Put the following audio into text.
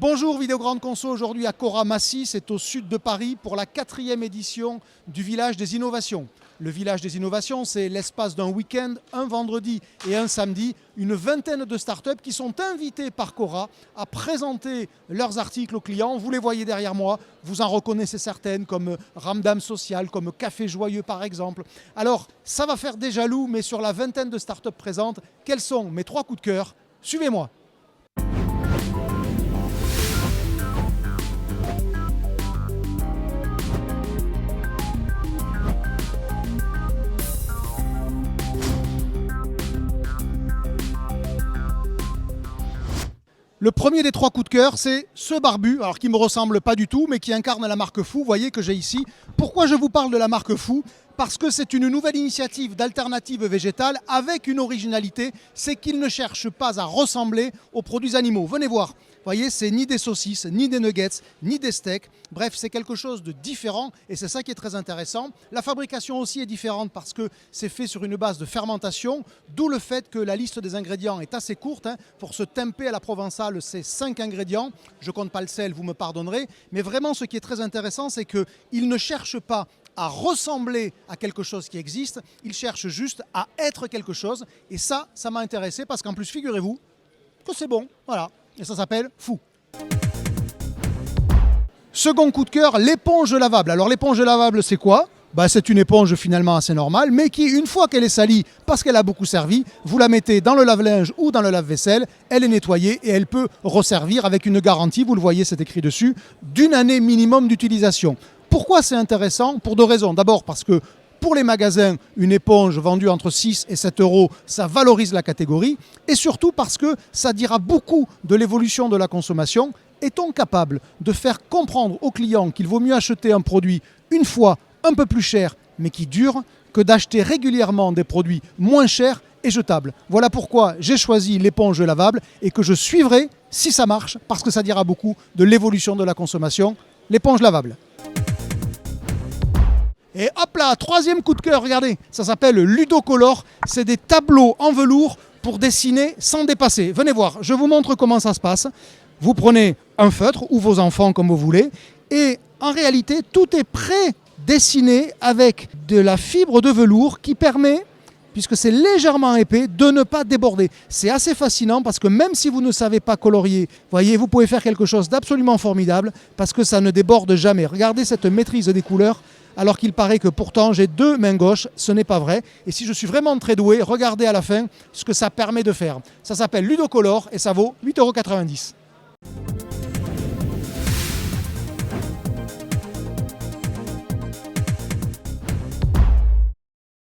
Bonjour Vidéo Grande Conso, aujourd'hui à Cora-Massy, c'est au sud de Paris pour la 4e édition du Village des Innovations. Le Village des Innovations, c'est l'espace d'un week-end, un vendredi et un samedi, une vingtaine de startups qui sont invitées par Cora à présenter leurs articles aux clients. Vous les voyez derrière moi, vous en reconnaissez certaines comme Ramdam Social, comme Café Joyeux par exemple. Alors, ça va faire des jaloux, mais sur la vingtaine de startups présentes, quels sont mes 3 coups de cœur? Suivez-moi. Le premier des 3 coups de cœur, c'est ce barbu, alors qui ne me ressemble pas du tout, mais qui incarne la marque Fou, vous voyez que j'ai ici. Pourquoi je vous parle de la marque Fou? Parce que c'est une nouvelle initiative d'alternative végétale avec une originalité, c'est qu'il ne cherche pas à ressembler aux produits animaux. Venez voir, vous voyez, c'est ni des saucisses, ni des nuggets, ni des steaks. Bref, c'est quelque chose de différent et c'est ça qui est très intéressant. La fabrication aussi est différente parce que c'est fait sur une base de fermentation, d'où le fait que la liste des ingrédients est assez courte. Pour ce tempeh à la provençale, c'est 5 ingrédients. Je ne compte pas le sel, vous me pardonnerez. Mais vraiment, ce qui est très intéressant, c'est qu'il ne cherche pas à ressembler à quelque chose qui existe, il cherche juste à être quelque chose. Et ça m'a intéressé parce qu'en plus, figurez-vous que c'est bon, voilà. Et ça s'appelle Fou. Second coup de cœur, l'éponge lavable. Alors l'éponge lavable, c'est quoi? C'est une éponge finalement assez normale, mais qui, une fois qu'elle est salie, parce qu'elle a beaucoup servi, vous la mettez dans le lave-linge ou dans le lave-vaisselle, elle est nettoyée et elle peut resservir avec une garantie, vous le voyez, c'est écrit dessus, d'1 année minimum d'utilisation. Pourquoi c'est intéressant? Pour 2 raisons. D'abord parce que pour les magasins, une éponge vendue entre 6 et 7 euros, ça valorise la catégorie. Et surtout parce que ça dira beaucoup de l'évolution de la consommation. Est-on capable de faire comprendre aux clients qu'il vaut mieux acheter un produit une fois un peu plus cher, mais qui dure, que d'acheter régulièrement des produits moins chers et jetables? Voilà pourquoi j'ai choisi l'éponge lavable et que je suivrai si ça marche, parce que ça dira beaucoup de l'évolution de la consommation. L'éponge lavable. Et hop là, 3e coup de cœur, regardez, ça s'appelle Ludocolor, c'est des tableaux en velours pour dessiner sans dépasser. Venez voir, je vous montre comment ça se passe. Vous prenez un feutre ou vos enfants comme vous voulez et en réalité, tout est pré-dessiné avec de la fibre de velours qui permet, puisque c'est légèrement épais, de ne pas déborder. C'est assez fascinant parce que même si vous ne savez pas colorier, voyez, vous pouvez faire quelque chose d'absolument formidable parce que ça ne déborde jamais. Regardez cette maîtrise des couleurs, alors qu'il paraît que pourtant j'ai 2 mains gauches, ce n'est pas vrai. Et si je suis vraiment très doué, regardez à la fin ce que ça permet de faire. Ça s'appelle Ludocolor et ça vaut 8,90 €.